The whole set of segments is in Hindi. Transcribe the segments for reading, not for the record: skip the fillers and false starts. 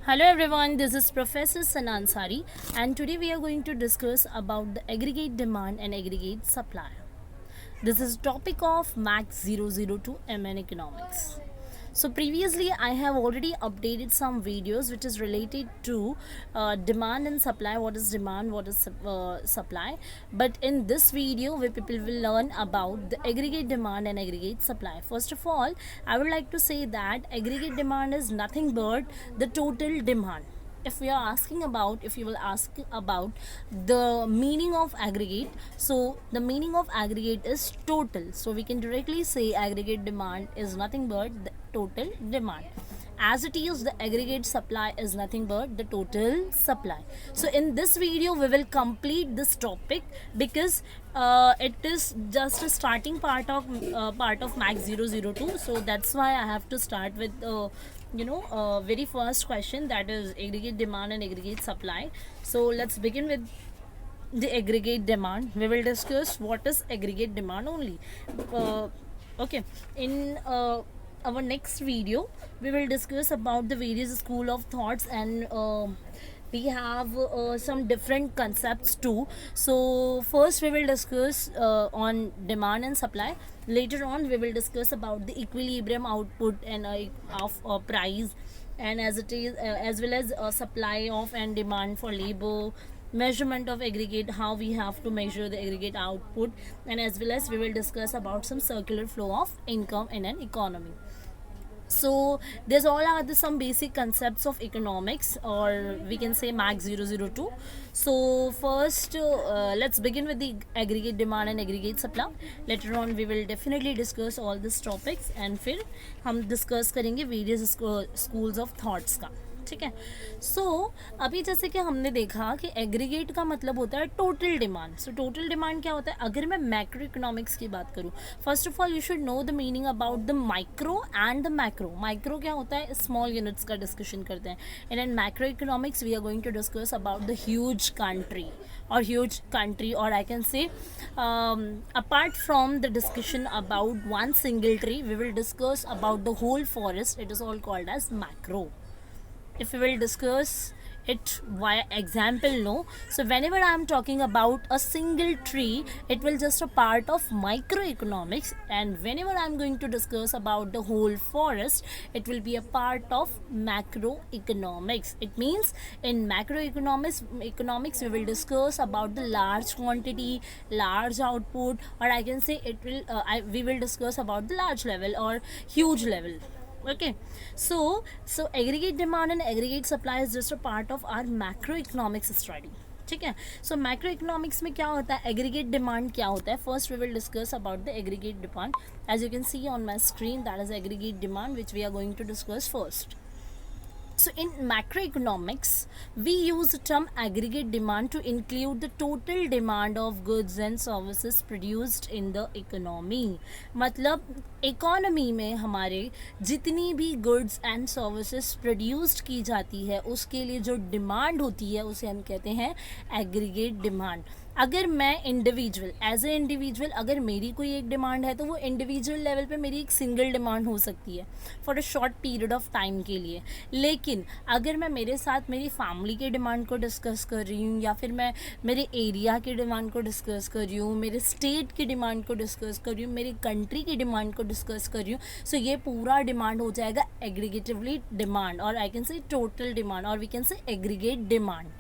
Hello everyone, this is Professor Sanan Sari and today we are going to discuss about the aggregate demand and aggregate supply. This is topic of Max 002 MN Economics. So previously I have already updated some videos which is related to demand and supply, what is demand, what is supply. But in this video we people will learn about the aggregate demand and aggregate supply. First of all, I would like to say that aggregate demand is nothing but the total demand. If you will ask about the meaning of aggregate, so the meaning of aggregate is total, so we can directly say aggregate demand is nothing but the total demand. As it is, the aggregate supply is nothing but the total supply. So in this video we will complete this topic because it is just a starting part of Max 002. So that's why I have to start with very first question, that is aggregate demand and aggregate supply. So let's begin with the aggregate demand. We will discuss what is aggregate demand only. Okay, in our next video we will discuss about the various school of thoughts, and we have some different concepts too. So first we will discuss on demand and supply. Later on we will discuss about the equilibrium output and of price, and as it is as well as supply of and demand for labor, measurement of aggregate, how we have to measure the aggregate output, and as well as we will discuss about some circular flow of income in an economy. So there's all are some basic concepts of economics, or we can say Max 002. So first let's begin with the aggregate demand and aggregate supply. Later on we will definitely discuss all these topics, and फिर हम discuss करेंगे various schools of thoughts का. ठीक है. सो अभी जैसे कि हमने देखा कि एग्रीगेट का मतलब होता है total demand. So total demand क्या होता है? अगर मैं मैक्रो इकोनॉमिक्स की बात करूँ, first of all you should know the meaning about the micro and the macro. Micro क्या होता है? स्मॉल यूनिट्स का डिस्कशन करते हैं. In macro economics we are going to discuss about the huge country, और I can say apart from the discussion about one single tree, we will discuss about the whole forest. It is all called as macro. If we will discuss it via example, no, so whenever I am talking about a single tree, it will just a part of microeconomics, and whenever I am going to discuss about the whole forest, it will be a part of macroeconomics. It means in macroeconomics we will discuss about the large quantity, large output, or I can say we will discuss about the large level or huge level. Okay, so aggregate demand and aggregate supply is just a part of our macroeconomics study. ठीक है. सो मैक्रो इकोनॉमिक्स में क्या होता है, एग्रीगेट डिमांड क्या होता है? First we will discuss about the aggregate demand. As you can see on my screen, that is aggregate demand which we are going to discuss first. So in macroeconomics, we use the term aggregate demand to include the total demand of goods and services produced in the economy. मतलब इकोनॉमी में हमारे जितनी भी गुड्स एंड सर्विसेज प्रोड्यूस्ड की जाती है उसके लिए जो डिमांड होती है उसे हम कहते हैं एग्रीगेट डिमांड. अगर मैं एज ए इंडिविजुअल अगर मेरी कोई एक डिमांड है तो वो इंडिविजुअल लेवल पे मेरी एक सिंगल डिमांड हो सकती है for a short period of time के लिए. लेकिन अगर मैं मेरे साथ मेरी फैमिली के डिमांड को डिस्कस कर रही हूँ, या फिर मैं मेरे एरिया के डिमांड को डिस्कस कर रही हूँ, मेरे स्टेट की डिमांड को डिस्कस कर रही हूँ, मेरी कंट्री की डिमांड को डिस्कस कर रही हूँ, सो ये पूरा डिमांड हो जाएगा एग्रीगेटिवली डिमांड, और I can say total demand, और we can say aggregate demand.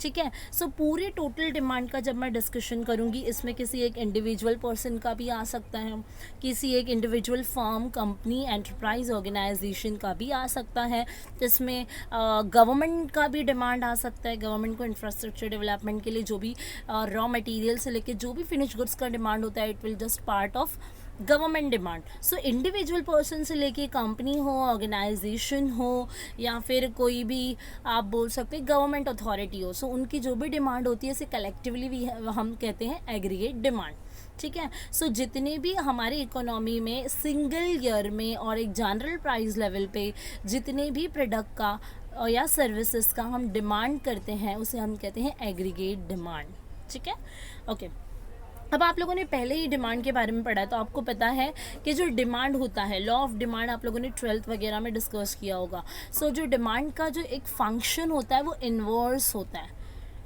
ठीक है. सो पूरे टोटल डिमांड का जब मैं डिस्कशन करूंगी, इसमें किसी एक इंडिविजुअल पर्सन का भी आ सकता है, किसी एक individual firm, company, enterprise, organisation का भी आ सकता है. इसमें गवर्नमेंट का भी डिमांड आ सकता है. गवर्नमेंट को इंफ्रास्ट्रक्चर डेवलपमेंट के लिए जो भी रॉ मटेरियल से लेके जो भी फिनिश गुड्स का डिमांड होता है, it will just part of government demand. So individual person से लेके कंपनी हो, ऑर्गेनाइजेशन हो, या फिर कोई भी आप बोल सकते हैं गवर्नमेंट अथॉरिटी हो, सो उनकी जो भी डिमांड होती है इसे कलेक्टिवली भी हम कहते हैं एग्रीगेट डिमांड. ठीक है. सो जितने भी हमारे इकोनॉमी में सिंगल ईयर में और एक जनरल प्राइस लेवल पे जितने भी प्रोडक्ट का या सर्विसेज का हम डिमांड करते हैं उसे हम कहते हैं एग्रीगेट डिमांड. ठीक है. ओके. अब आप लोगों ने पहले ही डिमांड के बारे में पढ़ा है, तो आपको पता है कि जो डिमांड होता है, लॉ ऑफ डिमांड आप लोगों ने 12th वगैरह में डिस्कस किया होगा. सो जो डिमांड का जो एक फंक्शन होता है वो इन्वर्स होता है.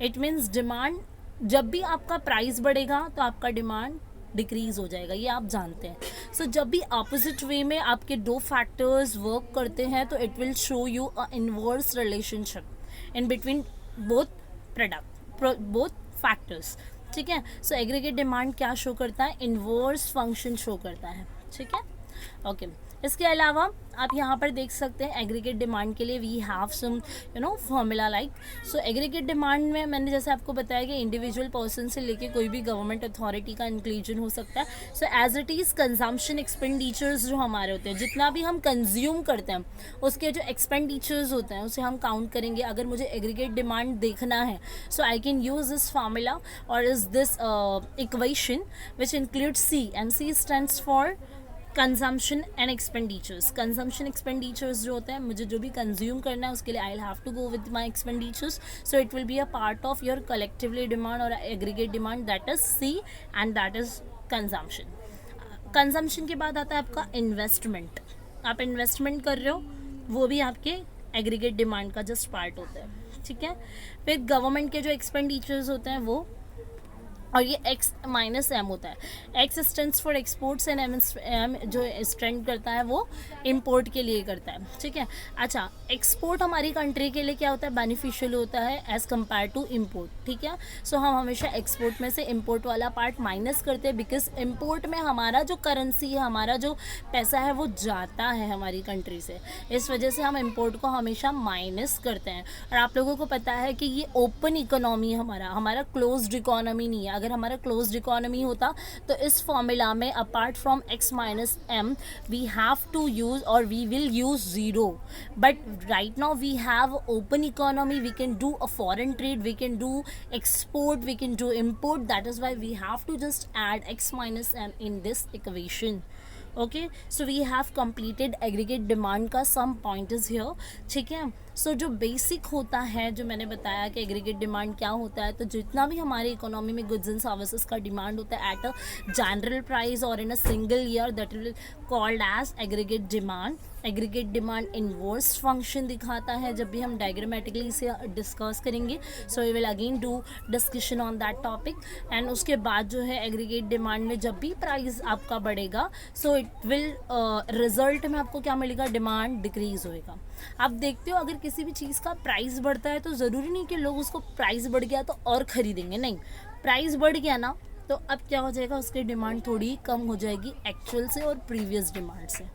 इट मीन्स डिमांड, जब भी आपका प्राइस बढ़ेगा तो आपका डिमांड डिक्रीज हो जाएगा, ये आप जानते हैं. सो जब भी अपोजिट वे में आपके दो फैक्टर्स वर्क करते हैं तो it will show you a inverse relationship in between both both factors. ठीक है. सो एग्रीगेट डिमांड क्या शो करता है? इनवर्स फंक्शन शो करता है. ठीक है. ओके. इसके अलावा आप यहाँ पर देख सकते हैं एग्रीगेट डिमांड के लिए we have some formula like. So aggregate demand में मैंने जैसे आपको बताया कि इंडिविजुअल पर्सन से लेके कोई भी गवर्नमेंट अथॉरिटी का इंक्लूजन हो सकता है. So as it is consumption expenditures जो हमारे होते हैं, जितना भी हम कंज्यूम करते हैं उसके जो एक्सपेंडिचर्स होते हैं उसे हम काउंट करेंगे. अगर मुझे एग्रीगेट डिमांड देखना है so I can use this formula और is this equation which includes C, and C stands for consumption and expenditures. Consumption expenditures जो होते हैं, मुझे जो भी कंज्यूम करना है उसके लिए I will have to go with my expenditures. So it will be a part of your collectively demand और aggregate demand, that is C and that is consumption. Consumption के बाद आता है आपका इन्वेस्टमेंट. आप इन्वेस्टमेंट कर रहे हो, वो भी आपके एग्रीगेट डिमांड का जस्ट पार्ट होता है. ठीक है. फिर गवर्नमेंट के जो एक्सपेंडिचर्स होते हैं वो, और ये x माइनस एम होता है. x stands for exports and M जो स्टैंड करता है वो इंपोर्ट के लिए करता है. ठीक है. अच्छा, एक्सपोर्ट हमारी कंट्री के लिए क्या होता है? बेनिफिशियल होता है एज कम्पेयर टू इम्पोर्ट. ठीक है. सो हम हमेशा एक्सपोर्ट में से इम्पोर्ट वाला पार्ट माइनस करते हैं, बिकॉज इम्पोर्ट में हमारा जो करेंसी है, हमारा जो पैसा है वो जाता है हमारी कंट्री से. इस वजह से हम इम्पोर्ट को हमेशा माइनस करते हैं. और आप लोगों को पता है कि ये ओपन इकोनॉमी है, हमारा क्लोज्ड इकोनॉमी नहीं है. अगर हमारा क्लोज्ड इकोनॉमी होता तो इस फॉर्मूला में apart from x minus M we have to use और we will use zero. But right now we have open economy, we can do a foreign trade, we can do export, we can do import. That is why we have to just add x minus M in this equation. Okay. So we have completed aggregate demand का सम पॉइंट इज हियर. ठीक है. सो जो बेसिक होता है, जो मैंने बताया कि एग्रीगेट डिमांड क्या होता है, तो जितना भी हमारी इकोनॉमी में गुड्स एंड सर्विसेज का डिमांड होता है एट अ जनरल प्राइस और in a single year, that will called as aggregate demand. Aggregate demand inverse function दिखाता है जब भी हम डायग्रामेटिकली इसे डिस्कस करेंगे. So we will again do discussion on that topic. And उसके बाद जो है एग्रीगेट डिमांड में जब भी प्राइस आपका बढ़ेगा सो इट विल रिजल्ट में आपको क्या मिलेगा? डिमांड डिक्रीज होएगा. आप देखते हो अगर किसी भी चीज़ का प्राइस बढ़ता है तो ज़रूरी नहीं कि लोग उसको प्राइस बढ़ गया तो और ख़रीदेंगे. नहीं, प्राइस बढ़ गया ना तो अब क्या हो जाएगा? उसकी डिमांड थोड़ी कम हो जाएगी एक्चुअल से और प्रीवियस डिमांड से.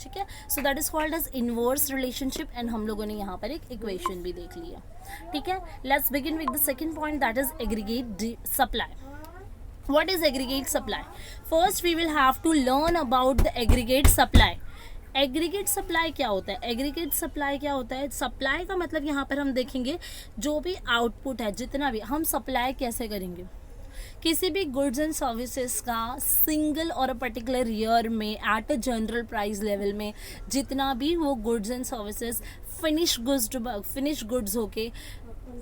ठीक है. So that is called as inverse relationship. And हम लोगों ने यहाँ पर एक इक्वेशन भी देख लिया. ठीक है. Let's begin with the second point, that is aggregate supply. What is aggregate supply? First we will have to learn about the aggregate supply. Aggregate supply क्या होता है? एग्रीगेट सप्लाई क्या होता है? सप्लाई का मतलब यहाँ पर हम देखेंगे जो भी आउटपुट है, जितना भी हम सप्लाई कैसे करेंगे किसी भी गुड्स एंड सर्विसेज का सिंगल और अ पर्टिकुलर ईयर में eight a general price level में, जितना भी वो goods and services finish goods होके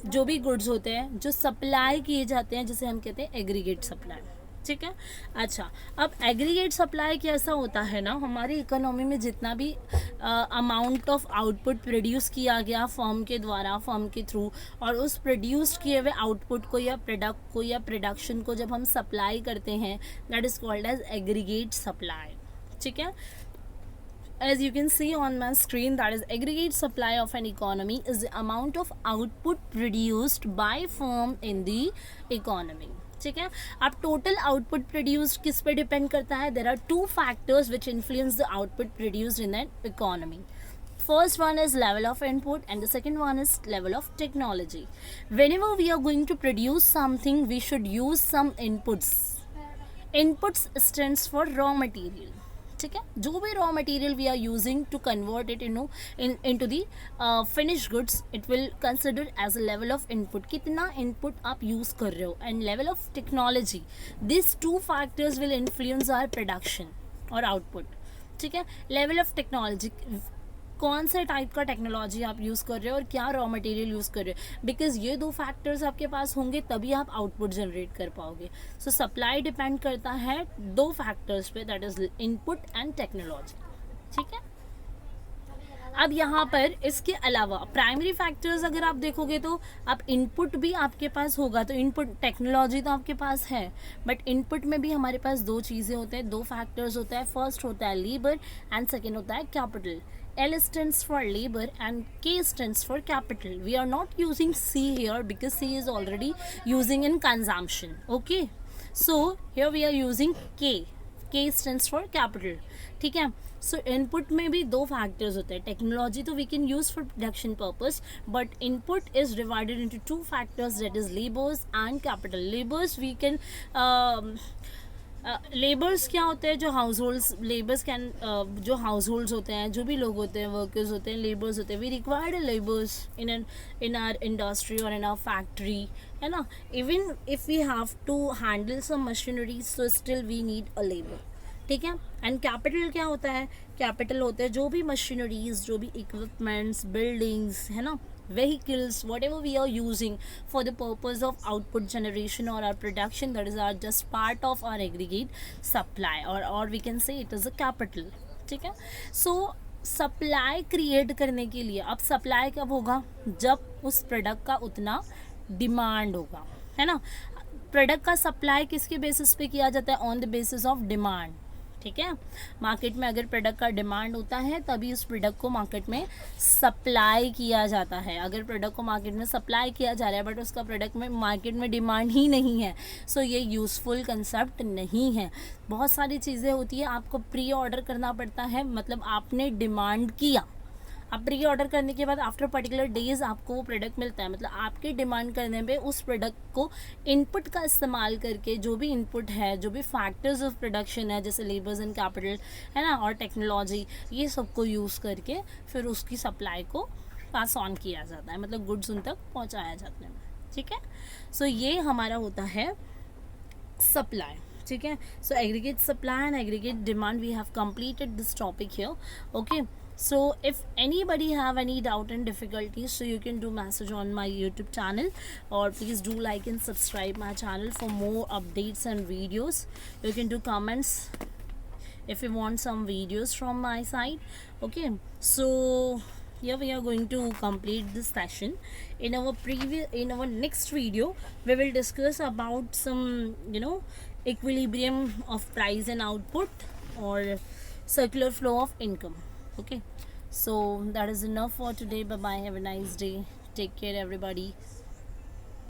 जो भी गुड्स होते हैं जो सप्लाई किए जाते हैं, जिसे हम कहते हैं एग्रीगेट सप्लाई. ठीक है. अच्छा, अब एग्रीगेट सप्लाई कैसा होता है ना, हमारी इकोनॉमी में जितना भी अमाउंट ऑफ आउटपुट प्रोड्यूस किया गया फर्म के द्वारा, फर्म के थ्रू, और उस प्रोड्यूस किए हुए आउटपुट को या प्रोडक्ट को या प्रोडक्शन को जब हम सप्लाई करते हैं, that is called as aggregate supply. ठीक है. As you can see on my screen, that is aggregate supply of an economy is the amount of output produced by firm in the economy. ठीक है. अब टोटल आउटपुट प्रोड्यूस्ड किस पे डिपेंड करता है? There are two factors which influence the output produced in an economy. First one is level of input and the second one is level of technology. Whenever we are going to produce something, we should use some inputs. Inputs stands for raw material. ठीक है. जो भी raw material we are using to convert it into the finish goods, it will consider as a level of input. कितना इनपुट आप यूज़ कर रहे हो. And level of technology, this two factors will influence our production और आउटपुट. ठीक है. लेवल ऑफ टेक्नोलॉजी, कौन से टाइप का टेक्नोलॉजी आप यूज़ कर रहे हो और क्या रॉ मटेरियल यूज़ कर रहे हो, बिकॉज ये दो फैक्टर्स आपके पास होंगे तभी आप आउटपुट जनरेट कर पाओगे. सो सप्लाई डिपेंड करता है दो फैक्टर्स पे, that is input and technology. ठीक है. अब यहाँ पर इसके अलावा प्राइमरी फैक्टर्स अगर आप देखोगे तो आप इनपुट भी आपके पास होगा, तो इनपुट टेक्नोलॉजी तो आपके पास है, बट इनपुट में भी हमारे पास दो चीज़ें होते हैं, दो फैक्टर्स होता है. फर्स्ट होता है लेबर एंड सेकेंड होता है capital. L stands for labor and K stands for capital. We are not using C here because C is already using in consumption. Okay, so here we are using K. K stands for capital. ठीक है. सो इनपुट में भी दो फैक्टर्स होते हैं. टेक्नोलॉजी तो we can use for production purpose, but input is divided into two factors, that is labours and capital. Labours we can labours क्या होते हैं, जो हाउस होल्ड्स लेबर्स कैन जो हाउस होल्ड्स होते हैं, जो भी लोग होते हैं, वर्कर्स होते हैं, लेबर्स होते हैं. We required labours in our industry और इन आर फैक्ट्री, है ना. Even if we have to handle some machinery, so still we need a labour. ठीक है. एंड कैपिटल क्या होता है, कैपिटल होते हैं जो भी मशीनरीज, जो भी इक्विपमेंट्स, बिल्डिंग्स, है ना, vehicles, whatever we are using for the purpose of output generation or our production, that is our just part of our aggregate supply, or we can say it is a capital. ठीक है. सो सप्लाई क्रिएट करने के लिए, अब सप्लाई कब होगा, जब उस प्रोडक्ट का उतना डिमांड होगा, है ना. प्रोडक्ट का सप्लाई किसके बेसिस पे किया जाता है, on the basis of demand. ठीक है. मार्केट में अगर प्रोडक्ट का डिमांड होता है तभी उस प्रोडक्ट को मार्केट में सप्लाई किया जाता है. अगर प्रोडक्ट को मार्केट में सप्लाई किया जा रहा है बट उसका प्रोडक्ट में मार्केट में डिमांड ही नहीं है, सो ये यूज़फुल कंसेप्ट नहीं है. बहुत सारी चीज़ें होती है, आपको प्री ऑर्डर करना पड़ता है, मतलब आपने डिमांड किया, अब प्री ऑर्डर करने के बाद आफ्टर पर्टिकुलर डेज आपको वो प्रोडक्ट मिलता है. मतलब आपके डिमांड करने पे उस प्रोडक्ट को इनपुट का इस्तेमाल करके, जो भी इनपुट है, जो भी फैक्टर्स ऑफ प्रोडक्शन है, जैसे लेबर्स एंड कैपिटल, है ना, और टेक्नोलॉजी, ये सबको यूज़ करके फिर उसकी सप्लाई को पास ऑन किया जाता है, मतलब गुड्स उन तक पहुँचाया जाता है. ठीक है. सो ये हमारा होता है सप्लाई. ठीक है. So aggregate supply and aggregate demand, we have completed this topic here. Okay. So if anybody have any doubt and difficulties, so you can do message on my YouTube channel, or please do like and subscribe my channel for more updates and videos. You can do comments if you want some videos from my side. Okay, so here we are going to complete this session. In our next video we will discuss about some, equilibrium of price and output, or circular flow of income. Okay, so that is enough for today. Bye bye, have a nice day, take care everybody.